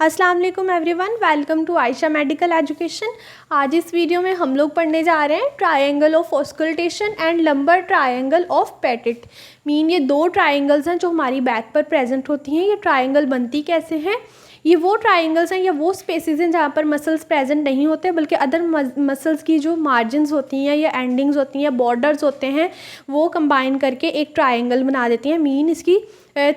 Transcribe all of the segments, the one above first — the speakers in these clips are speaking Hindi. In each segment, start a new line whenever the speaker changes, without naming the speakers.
अस्सलाम वालेकुम everyone, welcome to Ayesha medical education. आज इस वीडियो में हम लोग पढ़ने जा रहे हैं triangle of auscultation and lumbar triangle of Petit. Mean ये दो ट्रायंगल्स हैं जो हमारी बैक पर प्रेजेंट होती हैं। ये ट्रायंगल बनती कैसे हैं? ये वो ट्रायंगल्स हैं या वो स्पेसेस हैं जहाँ पर मसल्स प्रेजेंट नहीं होते, बल्कि अदर मसल्स की जो मार्जिन्स होती हैं या एंडिंग्स होती हैं या बॉर्डर्स होते हैं वो कंबाइन करके एक ट्रायंगल बना देती हैं। मीन इसकी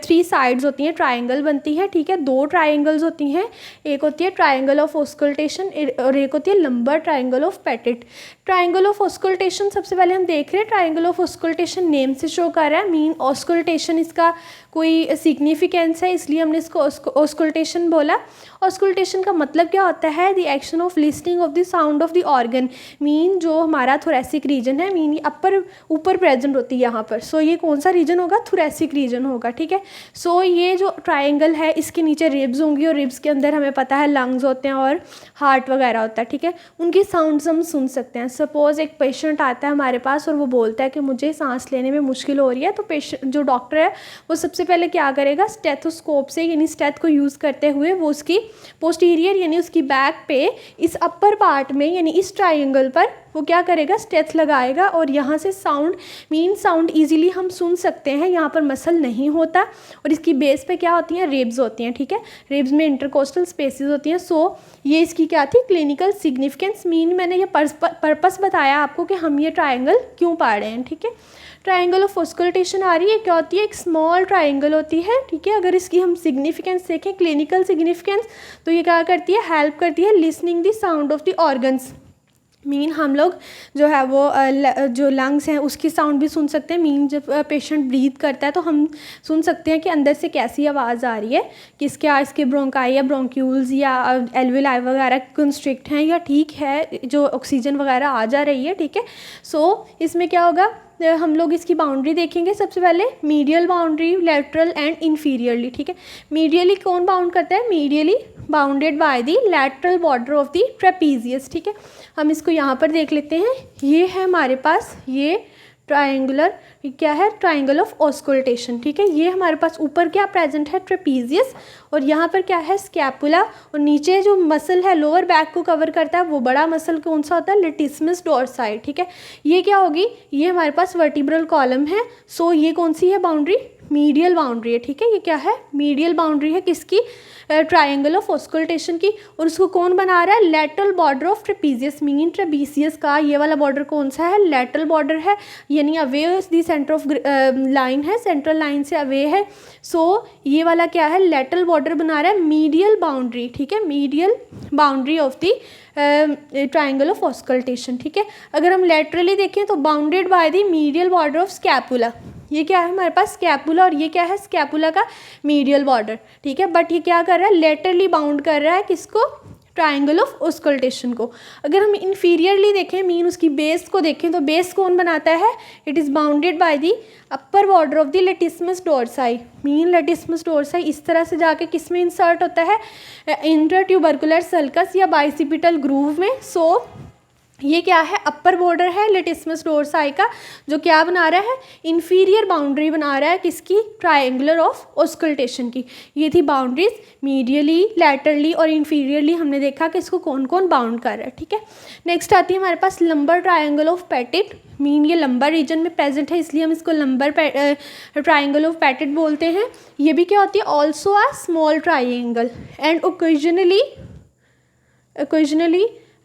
3 साइड्स होती हैं, ट्रायंगल बनती है। ठीक है, 2 ट्रायंगल्स होती हैं, एक होती है ट्रायंगल ऑफ ऑस्कल्टेशन और एक होती है lumbar triangle of petit. Triangle of auscultation सबसे पहले हम देख रहे हैं। ट्रायंगल ऑफ ऑस्कल्टेशन नेम से शो कर रहा है। मीन ऑस्कल्टेशन इसका कोई सिग्निफिकेंस है, इसलिए हमने इसको ऑस्कल्टेशन बोला। ऑस्कल्टेशन का मतलब क्या होता है? The action of listening of the sound of the organ. Mean जो हमारा थोरेसिक रीजन है, मीन अपर ऊपर प्रेजेंट होती है यहाँ पर। सो ये कौन सा रीजन होगा? थोरेसिक रीजन होगा। ठीक है, सो ये जो ट्रायंगल है इसके नीचे रिब्स होंगी और रिब्स के अंदर हमें पता है लंग्स होते हैं और हार्ट वगैरह होता है। ठीक है, उनकी साउंड्स हम सुन सकते हैं। सपोज एक पेशेंट आता है हमारे पास और वो बोलता है कि मुझे सांस लेने में मुश्किल हो रही है, तो पेशेंट जो डॉक्टर है वो सबसे पहले क्या करेगा? स्टेथोस्कोप से यानी स्टेथ को यूज़ करते हुए वो उसकी पोस्टीरियर यानी उसकी बैक पे इस अपर पार्ट में यानी इस ट्रायंगल पर वो क्या करेगा? स्टेथ लगाएगा और यहाँ से साउंड ईजिली हम सुन सकते हैं। यहाँ पर मसल नहीं होता और इसकी बेस पे क्या होती हैं? रिब्स होती हैं। ठीक है, रिब्स में इंटरकोस्टल स्पेसेस होती हैं। सो ये इसकी क्या थी? Clinical significance. मीन मैंने ये पर्पस बताया आपको कि हम ये ट्रायंगल क्यों पढ़ रहे हैं। ठीक है, ट्रायंगल ऑफ ऑस्कल्टेशन आ रही है, क्या होती है? एक स्मॉल ट्रायंगल होती है। ठीक है, अगर इसकी हम सिग्निफिकेंस देखें, क्लिनिकल सिग्निफिकेंस, तो ये क्या करती है? हेल्प करती है listening the sound of the organs. Mean हम लोग जो है वो जो लंग्स हैं उसकी साउंड भी सुन सकते हैं। मीन जब पेशेंट ब्रीथ करता है तो हम सुन सकते हैं कि अंदर से कैसी आवाज़ आ रही है, इसके ब्रोंकाई या ब्रोंक्यूल्स या एल्वेलाई वगैरह कंस्ट्रिक्ट हैं या ठीक है, जो ऑक्सीजन वगैरह आ जा रही है। ठीक है, सो इसमें क्या होगा? हम लोग इसकी बाउंड्री देखेंगे। सबसे पहले medial boundary, lateral and inferiorly. ठीक है, मीडियली कौन बाउंड करता है? Medially bounded by the lateral border of the trapezius. ठीक है, हम इसको यहाँ पर देख लेते हैं। ये है हमारे पास ये ट्रायंगुलर, क्या है? Triangle of auscultation. ठीक है, ये हमारे पास ऊपर क्या प्रेजेंट है? ट्रेपीजियस, और यहाँ पर क्या है? स्कैपुला, और नीचे जो मसल है लोअर बैक को कवर करता है वो बड़ा मसल कौन सा होता है? लेटिस्मस डोर्साई। ठीक है, ये क्या होगी? ये हमारे पास वर्टिब्रल कॉलम है। सो ये कौन सी है बाउंड्री? मीडियल बाउंड्री है। ठीक है, ये क्या है? मीडियल बाउंड्री है किसकी? ट्रायंगल ऑफ ऑस्कल्टेशन की। और उसको कौन बना रहा है? Lateral border of trapezius. Mean trapezius का ये वाला बॉर्डर कौन सा है? लेटरल बॉर्डर है, यानी away the centre of line है, सेंट्रल लाइन से अवे है। सो ये वाला क्या है? लेटरल बॉर्डर बना रहा है, मीडियल बाउंड्री। ठीक है, medial boundary of the triangle of auscultation. ठीक है, अगर हम लेटरली देखें तो bounded by the medial border of scapula. ये क्या है हमारे पास? स्कैपुला, और ये क्या है? स्कैपुला का मीडियल बॉर्डर। ठीक है, बट ये क्या कर रहा है? लेटरली बाउंड कर रहा है किसको? ट्रायंगल ऑफ ऑस्कल्टेशन को। अगर हम इन्फीरियरली देखें, मीन उसकी बेस को देखें, तो बेस कौन बनाता है? It is bounded by the upper border of the latissimus dorsi. Mean latissimus dorsi इस तरह से जाके किस में इंसर्ट होता है? इंट्राट्यूबरकुलर सल्कस या बाइसिपिटल ग्रूव में। सो ये क्या है? अपर बॉर्डर है लेटिस्मस डोर्साई का, जो क्या बना रहा है? इन्फीरियर बाउंड्री बना रहा है किसकी? ट्रायंगुलर ऑफ ऑस्कल्टेशन की। ये थी बाउंड्रीज, मीडियली, लैटरली और इन्फीरियरली हमने देखा कि इसको कौन कौन बाउंड कर रहा है। ठीक है, नेक्स्ट आती है हमारे पास lumbar triangle of Petit. Mean ये लंबर रीजन में प्रेजेंट है, इसलिए हम इसको लंबर ट्रायंगल ऑफ पेटिट बोलते हैं। ये भी क्या होती है? Also a small triangle and occasionally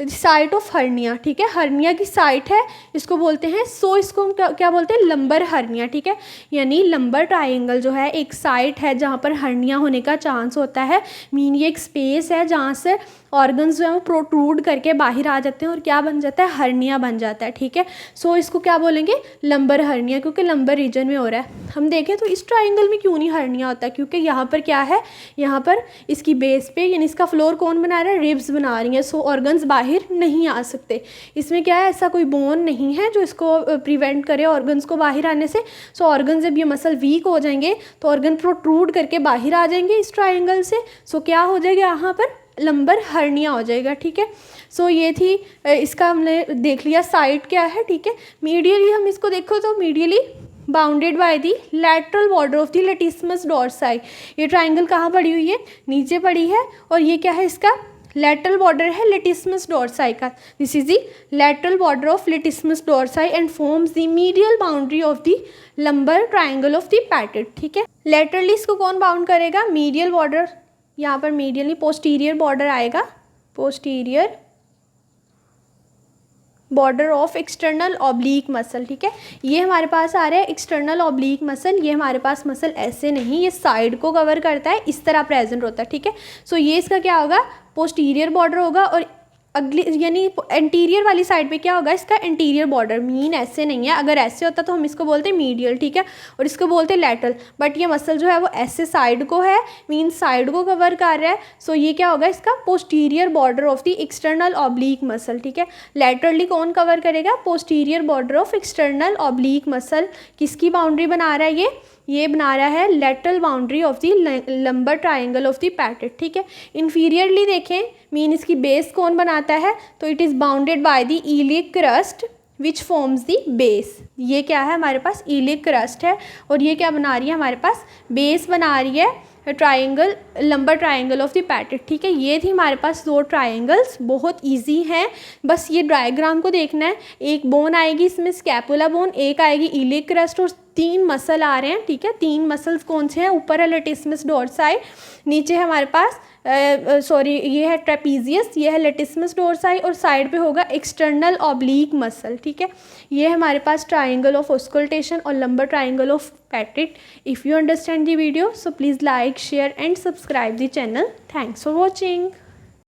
site of hernia. ठीक है, हर्निया की साइट है, इसको बोलते हैं। सो इसको हम क्या बोलते हैं? Lumbar hernia. ठीक है, यानी लंबर ट्रायंगल जो है एक साइट है जहाँ पर हर्निया होने का चांस होता है। मीन ये एक स्पेस है जहाँ से ऑर्गन्स जो है वो प्रोट्रूड करके बाहर आ जाते हैं और क्या बन जाता है? हर्निया बन जाता है। ठीक है, सो इसको क्या बोलेंगे? लंबर हर्निया, क्योंकि लंबर रीजन में हो रहा है। हम देखें तो इस ट्रायंगल में क्यों नहीं हर्निया होता? क्योंकि यहाँ पर क्या है? यहाँ पर इसकी बेस पे यानी इसका फ्लोर कौन बना रहा है? रिब्स बना रही हैं। सो ऑर्गन्स बाहर नहीं आ सकते। इसमें क्या है? ऐसा कोई बोन नहीं है जो इसको प्रिवेंट करे ऑर्गन्स को बाहर आने से। सो ऑर्गन जब ये मसल वीक हो जाएंगे तो ऑर्गन प्रोट्रूड करके बाहर आ जाएंगे इस ट्रायंगल से। सो क्या हो जाएगा? यहाँ पर लंबर हर्निया हो जाएगा। ठीक है, सो ये थी इसका हमने देख लिया साइड क्या है। ठीक है, मीडियली हम इसको देखो तो medially bounded by the lateral border of the latissimus dorsi. ये ट्राइंगल कहाँ पड़ी हुई है, नीचे पड़ी है, और ये क्या है, इसका लैटरल बॉर्डर है लेटिस्मस डोर्साई का। This is the lateral border of latissimus dorsi and forms the medial boundary of the lumbar triangle of the Petit. ठीक है, लैटरली इसको कौन बाउंड करेगा, मीडियल बॉर्डर, यहाँ पर मीडियल नहीं पोस्टीरियर बॉर्डर आएगा, posterior border of external oblique muscle. ठीक है, ये हमारे पास आ रहा है एक्सटर्नल ऑब्लिक मसल, ये हमारे पास मसल ऐसे नहीं, ये साइड को कवर करता है, इस तरह प्रेजेंट होता है। ठीक है, सो ये इसका क्या होगा, पोस्टीरियर बॉर्डर होगा, और अगली यानी एंटीरियर वाली साइड पे क्या होगा, इसका एंटीरियर बॉर्डर। मीन ऐसे नहीं है, अगर ऐसे होता तो हम इसको बोलते हैं मीडियल। ठीक है, और इसको बोलते हैं लैटरल, बट ये मसल जो है वो ऐसे साइड को है, मीन साइड को कवर कर रहा है। सो ये क्या होगा, इसका posterior border of the external oblique muscle. ठीक है, लैटरली कौन कवर करेगा, posterior border of external oblique muscle. किसकी बाउंड्री बना रहा है ये बना रहा है lateral boundary of the lumbar triangle of the Petit. ठीक है, इन्फीरियरली देखें, मीन इसकी बेस कौन बनाता है, तो it is bounded by the iliac crust which forms the base. ये क्या है, हमारे पास इलियक क्रस्ट है, और ये क्या बना रही है, हमारे पास बेस बना रही है triangle, lumbar triangle of the Petit. ठीक है, ये थी हमारे पास दो ट्राइंगल्स, बहुत इजी हैं, बस ये डायग्राम को देखना है। एक बोन आएगी इसमें स्कैपुला बोन, एक आएगी इलियक क्रस्ट, और 3 मसल आ रहे हैं। ठीक है, 3 मसल्स कौन से हैं, ऊपर है लेटिस्मस डोर्साई, नीचे है हमारे पास ये है ट्रेपीजियस, ये है लेटिस्मस डोर्साई, और साइड पे होगा एक्सटर्नल ऑब्लिक मसल। ठीक है, ये हमारे पास ट्राइंगल ऑफ ऑस्कल्टेशन और lumbar triangle of Petit. If you understand the video, so please like, share and subscribe the channel. Thanks for watching.